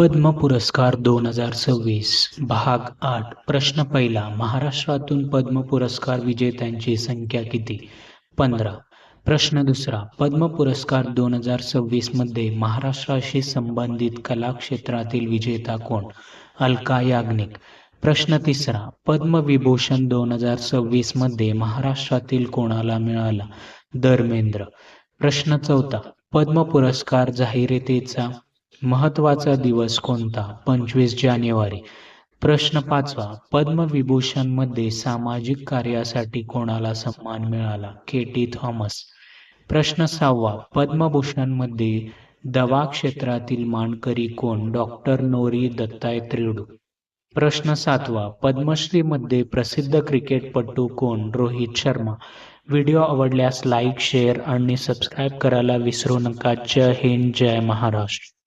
पद्म पुरस्कार 2026 भाग 8 प्रश्न पहिला. महाराष्ट्रातून पद्म पुरस्कार विजेत्यांची संख्या किती? 15. प्रश्न दुसरा. पद्म पुरस्कार 2026 मध्ये महाराष्ट्राशी संबंधित कला क्षेत्रातील विजेता कोण? अलका याग्निक. प्रश्न तिसरा. पद्मविभूषण 2026 मध्ये महाराष्ट्रातील कोणाला मिळाला? धर्मेंद्र. प्रश्न चौथा. पद्म पुरस्कार जाहीरतेचा महत्त्वाचा दिवस कोणता? 25 जानेवारी. प्रश्न पाचवा. पद्मविभूषण मध्ये सामाजिक कार्यासाठी कोणाला सन्मान मिळाला? के.टी. थॉमस. प्रश्न सहावा. पद्मभूषण मध्ये दवा क्षेत्रातील मानकरी कोण? डॉक्टर नोरी दत्तात्रेय. प्रश्न सातवा. पद्मश्री मध्ये प्रसिद्ध क्रिकेटपटू कोण? रोहित शर्मा. व्हिडिओ आवडल्यास लाईक, शेअर आणि सबस्क्राईब करायला विसरू नका. जय हिंद, जय महाराष्ट्र.